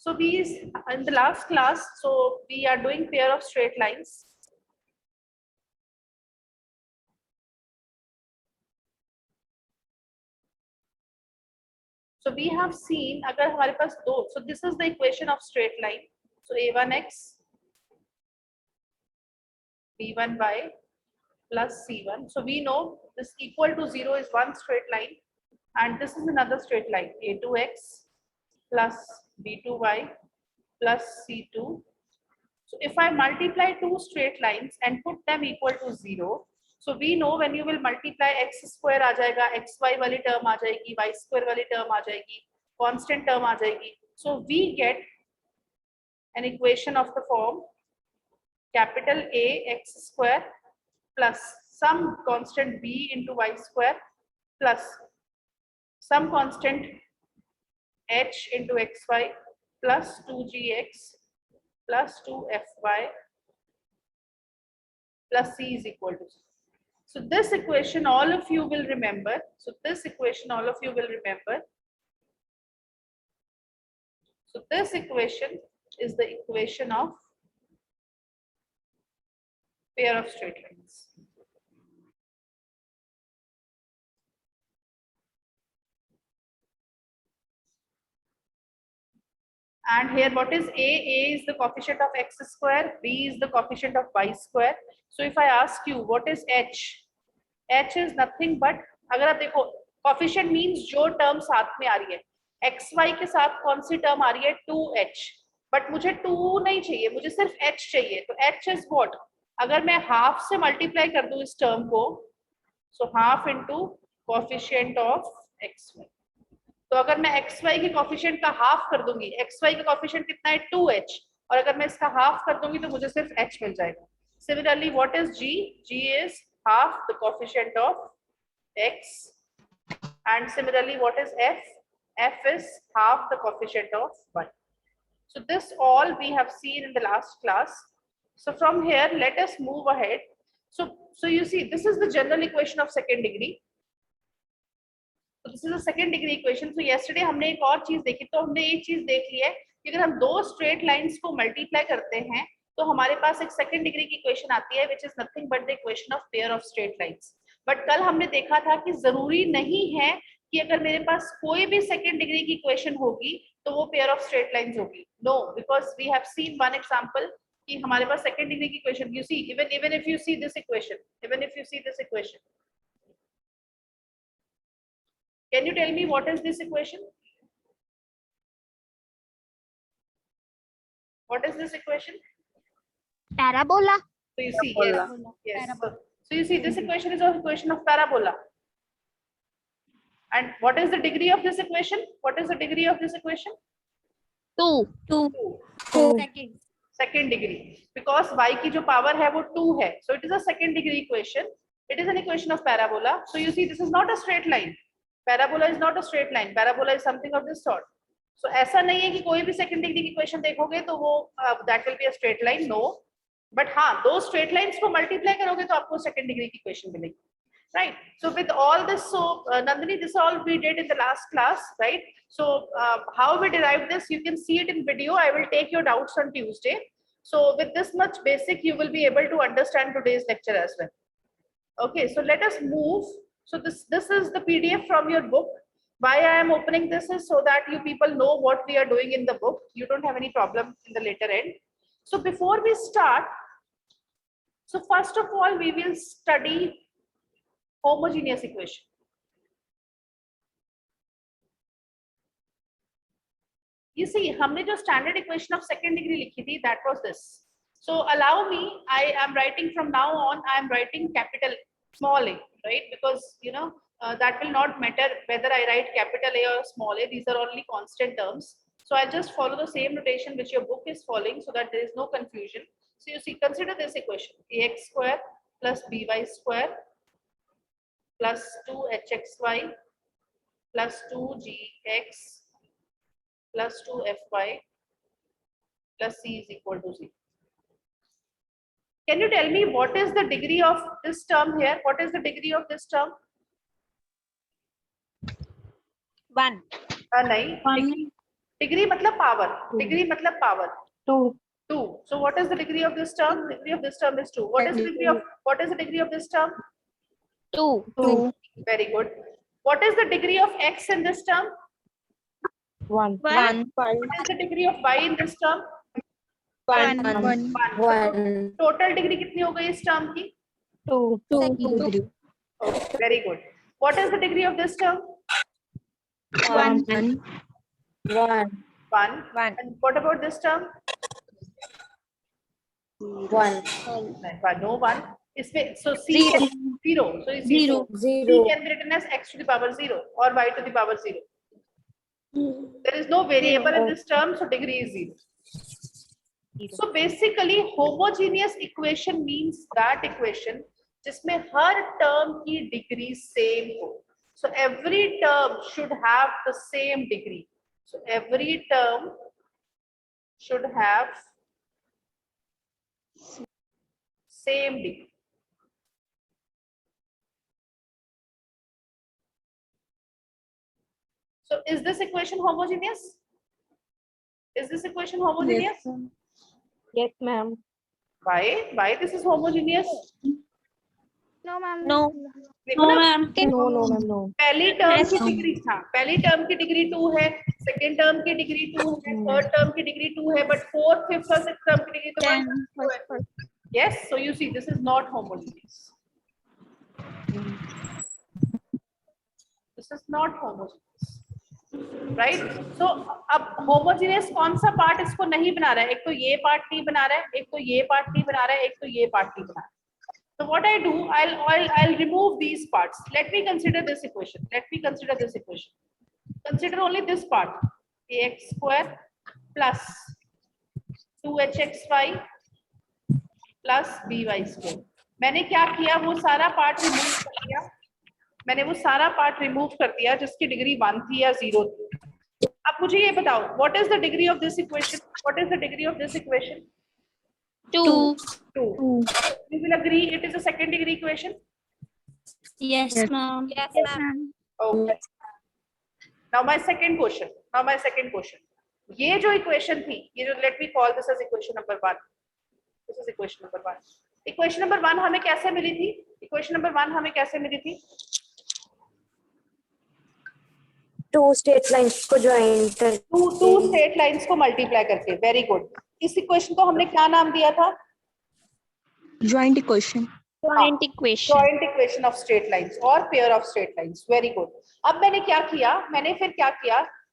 So we in the last class, so we are doing pair of straight lines. So we have seen अगर हमारे पास दो, so this is the equation of straight line. So a1x b1y plus c1. So we know this equal to 0 is one straight line, and this is another straight line, a2x plus b2y plus c2. So if I multiply two straight lines and put them equal to 0, so we know when you will multiply x square आ जाएगा, xy वाली term आ जाएगी, y square वाली term आ जाएगी, constant term आ जाएगी. So we get an equation of the form capital A x square plus some constant b into y square plus some constant h into xy plus 2gx plus 2fy plus c is equal to 0. So this equation all of you will remember. So this equation all of you will remember. So this equation is the equation of pair of straight lines. And here what is A? A is the coefficient of x square, B is the coefficient of y square. So if I ask you what is H? H is nothing but, अगर आप देखो coefficient means जो term साथ में आ रही है, xy के साथ कौन सी term आ रही है? 2h. But मुझे 2 नहीं चाहिए, मुझे सिर्फ h चाहिए. तो h is what? अगर मैं half से multiply कर दूं इस term को, so half into coefficient of xy. तो अगर मैं xy के कोफिशिएंट का हाफ कर दूंगी, xy का कोफिशिएंट कितना है? 2h, और अगर मैं इसका हाफ कर दूंगी तो मुझे सिर्फ h मिल जाएगा. Similarly what is g? g is half the coefficient of x, and similarly what is f? f is half the coefficient of y. So this all we have seen in the last class. So from here let us move ahead. So you see this is the general equation of second degree. So this is a second degree equation. So yesterday हमने एक और चीज देखी, तो हमने एक चीज देख ली है कि अगर हम दो स्ट्रेट लाइंस को मल्टीप्लाई करते हैं तो हमारे पास एक सेकंड डिग्री की इक्वेशन आती है, which is nothing but the equation of pair of straight lines. But कल हमने देखा था कि जरूरी नहीं है कि अगर मेरे पास कोई भी सेकंड डिग्री की इक्वेशन होगी तो वो पेयर ऑफ स्ट्रेट लाइंस होगी. No, because we have seen one example कि हमारे पास सेकंड डिग्री की equation, you see even if you see this equation, can you tell me what is this equation? What is this equation? Parabola. So you see, yes. So you see this equation is an equation of parabola. And what is the degree of this equation? What is the degree of this equation? 2. Second degree. Because y की जो power है वो 2 है. So it is a second degree equation. It is an equation of parabola. So you see this is not a straight line. Parabola is not a straight line. Parabola is something of this sort. So ऐसा नहीं है कि कोई भी second degree की equation देखोगे तो वो that will be a straight line. No. But हाँ, दो straight lines को multiply करोगे तो आपको second degree की equation मिलेगी. Right. So with all this, so Nandini, this all we did in the last class, right? So how we derived this, you can see it in video. I will take your doubts on Tuesday. So with this much basic, you will be able to understand today's lecture as well. Okay, so let us move. So this is the PDF from your book. Why I am opening this is so that you people know what we are doing in the book. You don't have any problem in the later end. So before we start, so first of all, we will study homogeneous equation. You see, हमने जो standard equation of second degree लिखी थी, that was this. So allow me, I am writing from now on, I am writing capital small a, right? Because you know that will not matter whether I write capital A or small a. These are only constant terms. So I'll just follow the same notation which your book is following, so that there is no confusion. So you see, consider this equation: ax square plus by square plus 2hxy plus 2gx plus 2fy plus c is equal to 0. Can you tell me what is the degree of this term here? What is the degree of this term? 1. नहीं. Degree मतलब power. Degree मतलब power. 2. 2. So what is the degree of this term? Degree of this term is 2. What is the degree of this term? 2. 2. Very good. What is the degree of x in this term? 1. 1. What is the degree of y in this term? 1. 1. So total degree कितनी हो गई इस term की? 2. 2. Okay, very good. What is the degree of this term? 1. 1. 1. And what about this term? 1. No 1. इसमें so c 0. So you see, Zero. so c can be written as x to the power 0 or y to the power 0. There is no variable in this term, so degree is 0. So basically, homogeneous equation means that equation जिसमें हर term की degree same हो. So every term should have the same degree. So every term should have same degree. So is this equation homogeneous? Is this equation homogeneous? Yes, ma'am. Why? Why this is homogeneous? No, ma'am. देखो ना, No, ma'am, no. पहली term की degree था, पहली term की degree 2 है, second term की degree 2 है, थर्ड टर्म की डिग्री 2 है, बट फोर्थ, फिफ्थ और सिक्स्थ टर्म की डिग्री तो 1 है. Yes, so you see this is not homogeneous. This is not homogeneous. Right? So अब homogeneous कौन सा पार्ट इसको नहीं बना रहा है? एक तो ये पार्ट नहीं बना रहा है, एक तो ये पार्ट नहीं बना रहा है, एक तो ये पार्ट नहीं बना रहा है. So what I do, I'll remove these parts. Let me consider this equation. Consider only this part. Ax square plus 2hxy plus by square. मैंने क्या किया, वो सारा पार्ट रिमूव कर दिया. मैंने वो सारा पार्ट रिमूव कर दिया जिसकी डिग्री 1 थी या 0 थी. अब मुझे ये बताओ, what is the degree of this equation? 2. 2. You will agree it is a second degree equation. Yes, ma'am. Okay. Now my second question. ये जो equation थी, ये जो let me call this as equation number 1. This is equation number 1. Equation number 1 हमें कैसे मिली थी? Two straight lines को join कर. Two straight lines को multiply करके. Very good. इस equation को हमने क्या नाम दिया था? Joint equation. Joint equation. Joint equation of straight lines or pair of straight lines. Very good. अब मैंने क्या किया?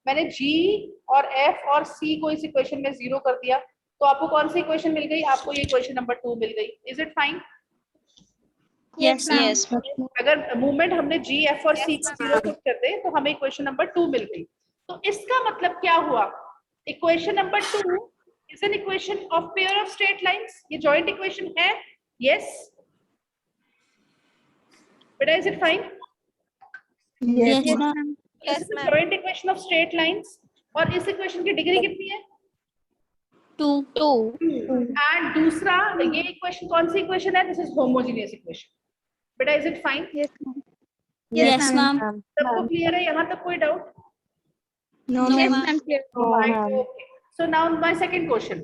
मैंने G और F और C को इस equation में 0 कर दिया. तो आपको कौन सी equation मिल गई? आपको ये equation number 2 मिल गई. Is it fine? Yes, ma'am. अगर मूवमेंट हमने G, F और C को 0 पुट कर दे तो हमें इक्वेशन नंबर 2 मिल गई. तो इसका मतलब क्या हुआ? Equation number 2 is an equation of pair of straight lines. ये जॉइंट इक्वेशन है. यस बेटा, is it fine? Yes, ma'am. This is joint equation of straight lines. और इस इक्वेशन की डिग्री कितनी है? 2. एंड दूसरा, ये इक्वेशन कौन सी इक्वेशन है? This is homogeneous equation. बेटा, is it fine? Yes, ma'am. सबको क्लियर है? यहाँ तक कोई doubt? No, No, ma'am. ma'am. Okay. So now my second question.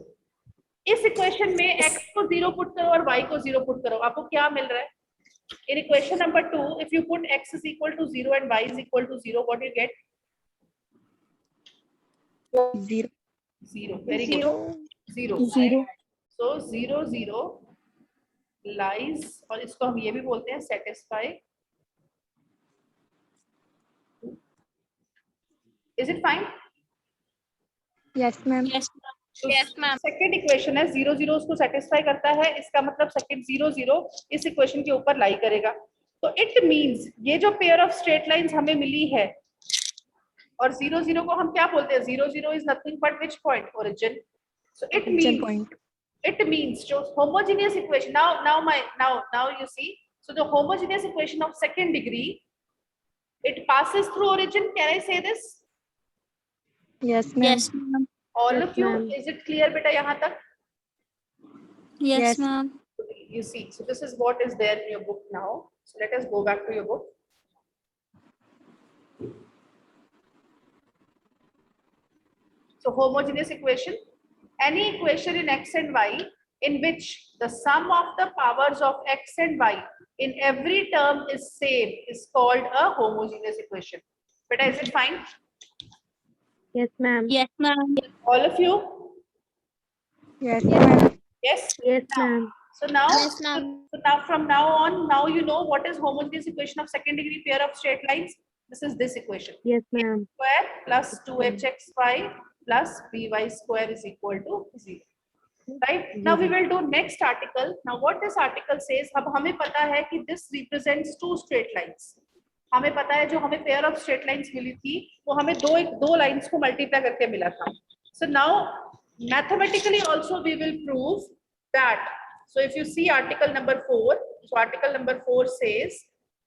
इस इक्वेशन में x को 0 पुट करो और y को 0 पुट करो, आपको क्या मिल रहा है? In equation number 2, if you put x is equal to 0 and y is equal to 0, what do you get? 0. 0. Very good. 0. So 0 0 lies, और इसको हम ये भी बोलते हैं satisfy. Is it fine? Yes, ma'am. Yes, So Yes, ma'am. Second equation है 0 0 उसको satisfy करता है. इसका मतलब सेकंड 0 0 इस इक्वेशन के ऊपर लाई करेगा. तो इट मींस ये जो पेयर ऑफ स्ट्रेट लाइंस हमें मिली है, और 0 0 को हम क्या बोलते हैं? 0 0 is nothing but which point? Origin. So it Origin point. means जो homogeneous equation, now you see, so the homogeneous equation of second degree, it passes through origin. Can I say this? Yes, ma'am. Yes, ma'am. All Yes, of you, ma'am. is it clear beta यहाँ तक? Yes, Yes. ma'am. You see, so this is what is there in your book now. So let us go back to your book. So homogeneous equation, any equation in x and y in which the sum of the powers of x and y in every term is same is called a homogeneous equation. But is it fine? Yes, ma'am. Yes, ma'am. All of you? Yes, ma'am. Yes? Yes, ma'am. So now, Yes, ma'am. so now from now on, now you know what is homogeneous equation of second degree pair of straight lines. This is this equation. Yes, ma'am. Square plus 2hxy plus by square is equal to 0. Right? Now we will do next article. Now what this article says, अब हमें पता है कि this represents two straight lines. हमें पता है जो हमें pair of straight lines मिली थी, वो हमें दो lines को multiply करके मिला था. So now mathematically also we will prove that. So if you see article number 4, so article number 4 says,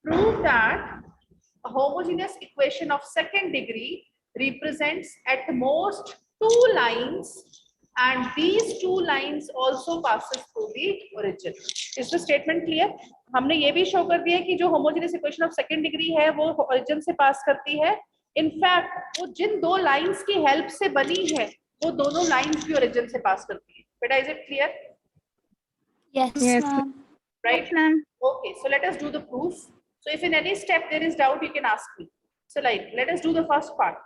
prove that a homogeneous equation of second degree represents at most two lines and these two lines also passes through the origin. Is the statement clear? हमने ये भी show कर दिया कि जो homogeneous equation of second degree है वो origin से पास करती है. In fact, वो जिन दो lines की help से बनी है वो दोनों lines भी origin से पास करती है. But is it clear? Yes, Yes, ma'am. Right? ma'am. Okay, so let us do the proof. So if in any step there is doubt, you can ask me. So like, let us do the first part.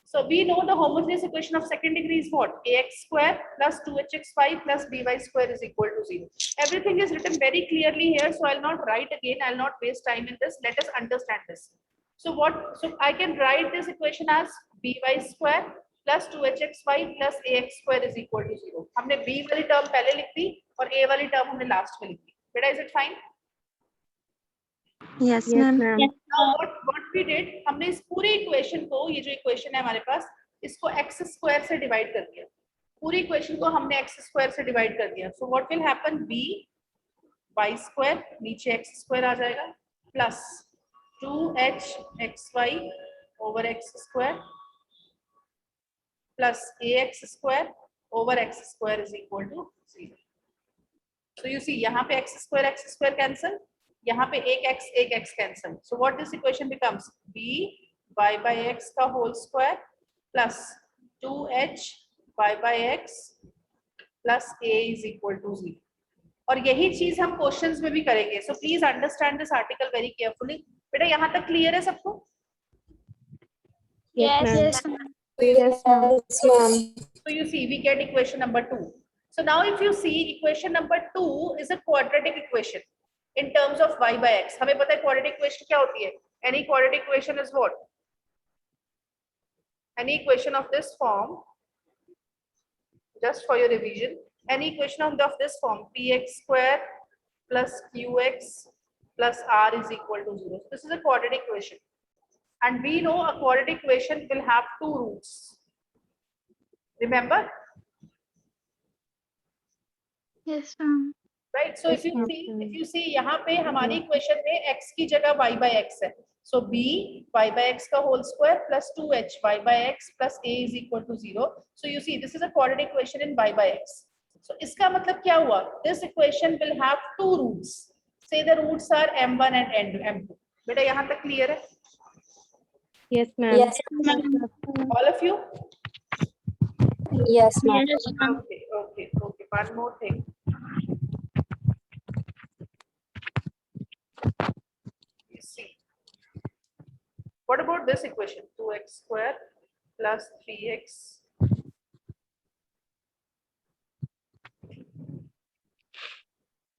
So we know the homogeneous equation of second degree is what? Ax square plus 2hxy plus by square is equal to 0. Everything is written very clearly here, so I'll not write again. I'll not waste time in this. Let us understand this. So what? So I can write this equation as by square plus 2hxy plus ax square is equal to 0. हमने b वाली term पहले लिख दी और a वाली term हमने last में लिख दी. But is it fine? Yes, Yes, ma'am. ma'am. Yes, Now what we did, हमने इस पूरी इक्वेशन को, ये जो इक्वेशन है हमारे पास, इसको x स्क्वायर से डिवाइड कर दिया. पूरी इक्वेशन को हमने x स्क्वायर से डिवाइड कर दिया. So what will happen? b y square नीचे x स्क्वायर आ जाएगा plus 2hxy over x square plus ax square over x square is equal to 0. So you see यहाँ पे x स्क्वायर कैंसिल, यहाँ पे एक x cancel. So what this equation becomes? b y by x का whole square plus 2h y by x plus a is equal to 0. और यही चीज हम क्वेश्चंस में भी करेंगे. So please understand this article very carefully. बेटा यहाँ तक क्लियर है सबको? Yes, ma'am. Yes, ma'am. Yes, ma'am. So you see, we get equation number 2. So now if you see, equation number 2 is a quadratic equation in terms of y by x. हमें पता है quadratic equation क्या होती है? Any quadratic equation is what? Any equation of this form, just for your revision, any equation of this form, px square plus qx plus r is equal to 0. This is a quadratic equation. And we know a quadratic equation will have two roots. Remember? Yes, ma'am. Right? So Yes, if you see यहाँ पे हमारी equation में x की जगह y by x है. So b y by x का whole square plus 2h y by x plus a is equal to 0. So you see this is a quadratic equation in y by x. So इसका मतलब क्या हुआ? This equation will have two roots. Say the roots are m1 and m2. बेटा यहाँ तक clear है? Yes, ma'am. Yes, ma'am. All of you? Yes, ma'am. Yes, ma'am. Okay. One more thing. You see. What about this equation? 2x square plus 3x.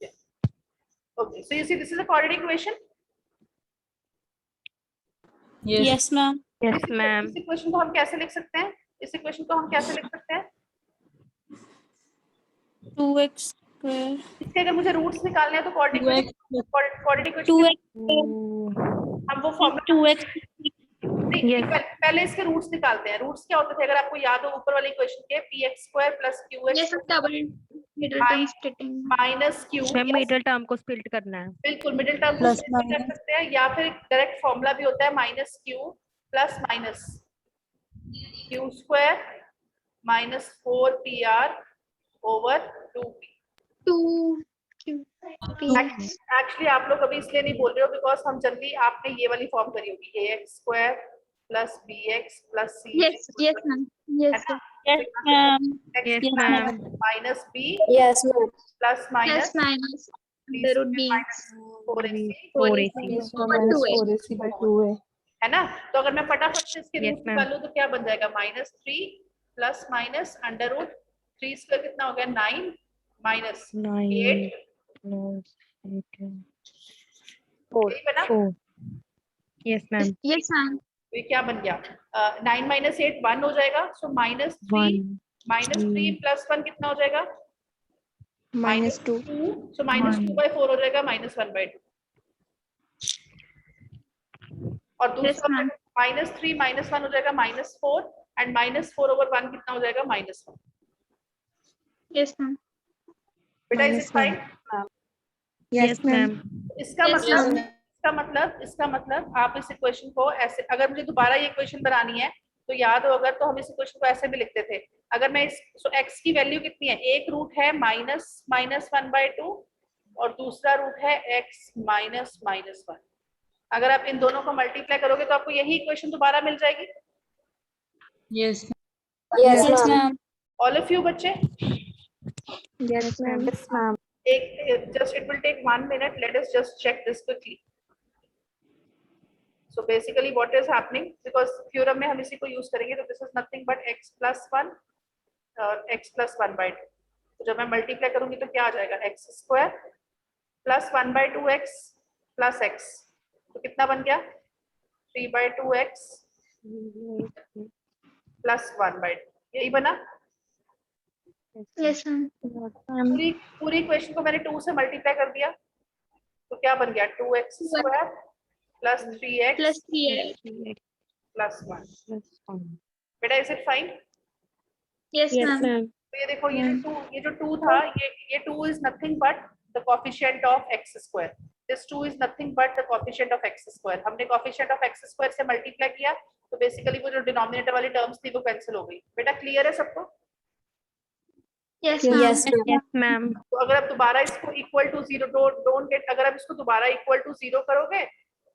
Yeah. Okay, so you see this is a quadratic equation. Yes, ma'am. Yes, ma'am. इस equation को हम कैसे लिख सकते हैं? इस equation को हम कैसे लिख सकते हैं? 2x square. इसके अगर मुझे रूट्स निकालने हैं तो quadratic इक्वेशन हम वो फॉर्मूला 2x. पहले इसके रूट्स निकालते हैं. रूट्स क्या होते थे? अगर आपको याद हो ऊपर वाली इक्वेशन के px square plus qx Middle term splitting. Minus q. Middle term को स्प्लिट करना है. बिल्कुल मिडिल टर्म को स्प्लिट कर सकते हैं या फिर डायरेक्ट फॉर्मूला भी होता है minus q plus minus q square minus 4pr over 2p. Actually आप लोग अभी इसलिए नहीं बोल रहे हो बिकॉज हम जल्दी आपने ये वाली फॉर्म करी होगी ax square plus bx plus c. Yes, ma'am. Yes. Yes, ma'am. x Yes, Yes, ma'am. ma'am. minus b Yes, ma'am. plus minus Plus minus b under root b. minus 4ac 4ac. Yes, over ma'am. 2a है ना। तो अगर मैं फटाफट से इसके Yes, root ma'am. निकालूं तो क्या बन जाएगा, -3 plus minus under root 3 square कितना हो गया 9 माइनस 8 4. यही बना। 4. Yes, ma'am. Yes, ma'am. तो ये क्या बन गया 9 माइनस 8 1 हो जाएगा, सो -3 -3 प्लस 1 कितना हो जाएगा -2. -2, सो -2/4 हो जाएगा -1/2। और Yes, दूसरा ma'am. -3 -1 हो जाएगा -4 एंड -4/1 कितना हो जाएगा -1। Yes, ma'am. बेटा is it -1. Fine. Yes, ma'am. इसका Yes, मतलब ma'am. इसका मतलब आप इस इक्वेशन को ऐसे, अगर मुझे दोबारा ये इक्वेशन बनानी है तो याद हो अगर, तो हम इस इक्वेशन को ऐसे भी लिखते थे। अगर मैं इस x की वैल्यू कितनी है, एक रूट है -1/2 और दूसरा रूट है x -1। अगर आप इन दोनों को मल्टीप्लाई करोगे तो आपको यही इक्वेशन दोबारा मिल जाएगी। Yes, Yes, ma'am. ma'am. All of you बच्चे, Yes, ma'am. Yes, ma'am. एक just it will take 1 minute, let us just check this quickly. So basically what is happening, because theorem में हम इसी को यूज करेंगे, तो this is nothing but x plus 1 x plus 1/2। तो जब मैं मल्टीप्लाई करूंगी तो क्या आ जाएगा, x square plus 1/2x plus x, तो कितना बन गया 3/2x प्लस 1/2, यही बना। Yes, ma'am. पूरी इक्वेशन को मैंने 2 से मल्टीप्लाई कर दिया तो क्या बन गया 2x square plus 3x Plus 3x. Plus 1। बेटा is it fine. Yes, ma'am. तो ये देखो ये जो 2 था, ये 2 is nothing but the coefficient of x square, this 2 is nothing but the coefficient of x square. हमने कोएफिशिएंट ऑफ x स्क्वायर से मल्टीप्लाई किया तो बेसिकली वो जो डिनोमिनेटर वाली टर्म्स थी वो कैंसिल हो गई। बेटा क्लियर है सबको। Yes, ma'am. Yes, ma'am. Yes, ma'am. तो अगर आप दोबारा इसको इक्वल टू 0 डोंट गेट, अगर आप इसको दोबारा इक्वल टू 0 करोगे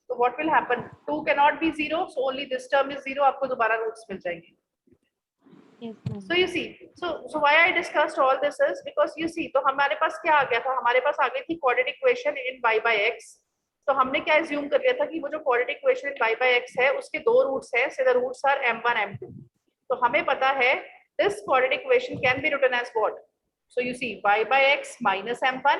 तो what will happen, 2 can not be 0, so only this term is 0, आपको दोबारा रूट्स मिल जाएंगे। Yes, ma'am. So you see, so why I discussed all this is because you see, तो हमारे पास क्या आ गया था, हमारे पास आ गई थी quadratic equation in y/x। तो हमने क्या assume कर लिया था कि वो जो quadratic equation in y/x है उसके दो रूट्स हैं, so the roots are m1 m2। तो हमें पता है this quadratic equation can be written as what, so you see y/x minus m1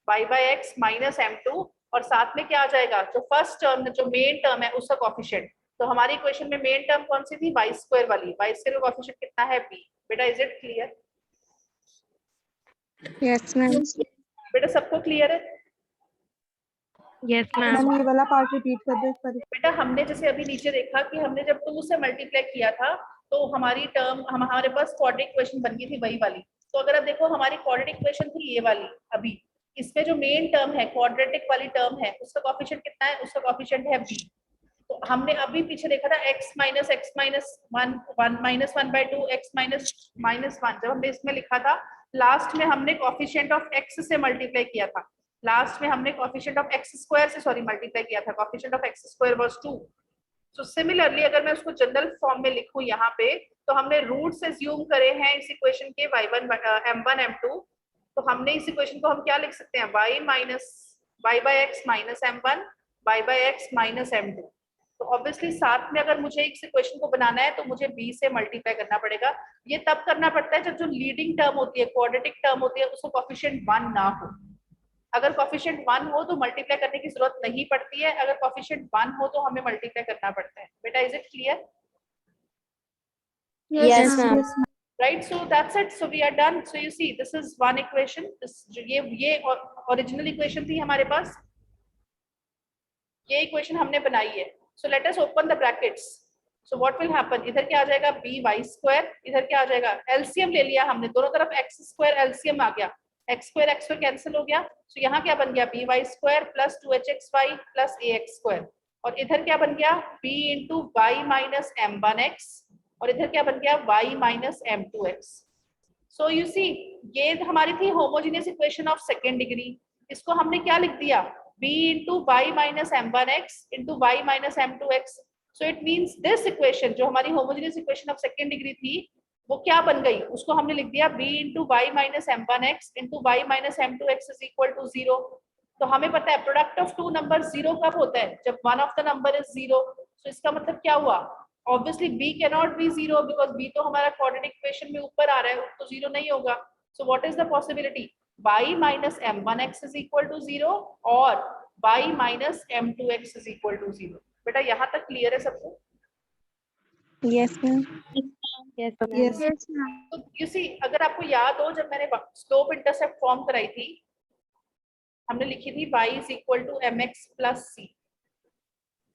y/x minus m2 और साथ में क्या आ जाएगा, जो फर्स्ट टर्म जो मेन टर्म है उसका कोएफिशिएंट। तो हमारी इक्वेशन में मेन टर्म कौन सी थी, y स्क्वायर वाली, y स्क्वायर का कोएफिशिएंट कितना है b। बेटा is it clear. Yes, ma'am. बेटा सबको क्लियर है। Yes, ma'am. ये वाला पार्ट रिपीट कर दो एक बार। बेटा हमने जैसे अभी नीचे देखा कि हमने जब 2 से मल्टीप्लाई किया था तो हमारी टर्म हमारे पास क्वाड्रेटिक इक्वेशन बन गई थी वही वाली। तो अगर आप देखो हमारी क्वाड्रेटिक इक्वेशन थी ये वाली, अभी इसमें जो मेन टर्म है क्वाड्रेटिक वाली टर्म है उसका कोएफिशिएंट कितना है, उसका कोएफिशिएंट है b। तो हमने अभी पीछे देखा था x माइनस 1/2 x माइनस 1, जब हमने इसमें लिखा था लास्ट में हमने कोएफिशिएंट ऑफ x से मल्टीप्लाई किया था, लास्ट में हमने कोएफिशिएंट ऑफ x स्क्वायर से सॉरी मल्टीप्लाई किया था, coefficient of x square was 2। So similarly अगर मैं उसको जनरल फॉर्म में लिखूं यहाँ पे, तो हमने रूट्स अज्यूम करे हैं इस इक्वेशन के m1 m2। तो हमने इस इक्वेशन को हम क्या लिख सकते हैं, y/x minus m1 y/x minus m2। तो ऑब्वियसली साथ में अगर मुझे इस इक्वेशन को बनाना है तो मुझे b से मल्टीप्लाई करना पड़ेगा। ये तब करना पड़ता है जब जो लीडिंग टर्म होती है क्वाड्रेटिक टर्म होती है उसका कोएफिशिएंट 1 ना हो। अगर कोएफिशिएंट 1 हो तो मल्टीप्लाई करने की जरूरत नहीं पड़ती है, अगर कोएफिशिएंट 1 हो तो हमें मल्टीप्लाई करना पड़ता है। बेटा is it clear. Yes, ma'am. Right, so that's it, so we are done। So you see this is one equation, this ये original equation थी हमारे पास, ये equation हमने बनाई है। So let us open the brackets, so what will happen, इधर क्या आ जाएगा by square, इधर क्या आ जाएगा LCM ले लिया हमने, दोनों तरफ x square LCM आ गया, x square कैंसिल हो गया। so यहाँ क्या बन गया by square plus 2hxy plus ax square, और इधर क्या बन गया b into y minus m1x, और इधर क्या बन गया y minus m2x। So you see ये हमारी थी homogeneous equation of second degree, इसको हमने क्या लिख दिया b into y minus m1x into y minus m2x। So it means this equation जो हमारी homogeneous equation of second degree थी वो क्या बन गई, उसको हमने लिख दिया b into y minus m one x into y minus m two x is equal to 0। तो हमें पता है प्रोडक्ट ऑफ टू नंबर 0 कब होता है, जब one of the number is 0। तो इसका मतलब क्या हुआ, obviously b can not be 0 because b तो हमारा क्वाड्रेटिक इक्वेशन में ऊपर आ रहा है, तो 0 नहीं होगा। So what is the possibility, y minus m one x is equal to 0 और y minus m two x is equal to 0। बेटा यहाँ तक क्लियर है सबको? Yes, ma'am. Yes, ma'am. Yes. Yes, ma'am. तो you see, अगर आपको याद हो जब मैंने स्लोप इंटरसेप्ट फॉर्म कराई थी, हमने लिखी थी y is equal to m x plus c,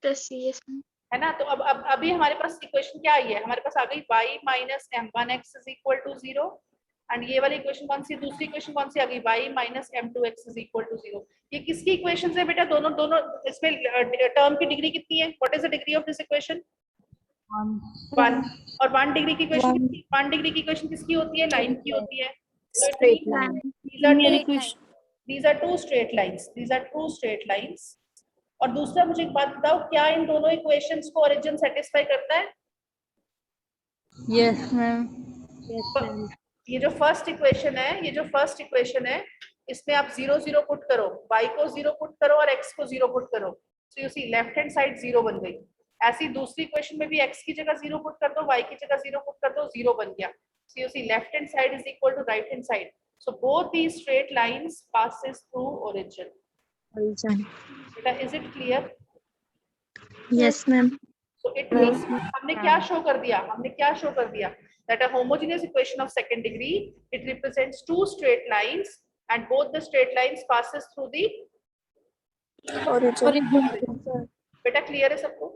Plus C, yes, ma'am. है ना। तो अब अभी हमारे पास इक्वेशन क्या आई है, हमारे पास आ गई y minus m one x is equal to 0 and ये वाली इक्वेशन कौन सी, दूसरी इक्वेशन कौन सी आ गई, y minus m two x is equal to 0। ये किसकी इक्वेशन है बेटा, दोनों दोनों इसमें टर्म की डिग्री कितनी है, what is the degree of this equation, 1। और 1 डिग्री की इक्वेशन One. किसकी, 1 डिग्री की इक्वेशन किसकी होती है, लाइन की होती है। So it Straight means line. these are two straight lines, these are two straight lines। और दूसरा मुझे एक बात बताओ, क्या इन दोनों इक्वेशंस को ओरिजिन सेटिस्फाई करता है? Yes, ma'am. Yes, ma'am. ये जो फर्स्ट इक्वेशन है, ये जो फर्स्ट इक्वेशन है, इसमें आप 0 0 पुट करो, y को 0 पुट करो और x को 0 पुट करो, so you see left hand side 0 बन गई। ऐसी दूसरी इक्वेशन में भी x की जगह 0 पुट कर दो, y की जगह 0 पुट कर दो, 0 बन गया। So you see left hand side is equal to right hand side, so both these straight lines passes through origin। Origin. बेटा is it clear? Yes, ma'am. So it means हमने क्या show कर दिया, हमने क्या शो कर दिया, that a homogeneous equation of second degree, it represents two straight lines and both the straight lines passes through the Origin. बेटा clear है सबको?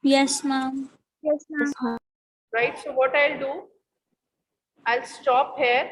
Yes, ma'am. Yes, ma'am. Right, so what I'll do, I'll stop here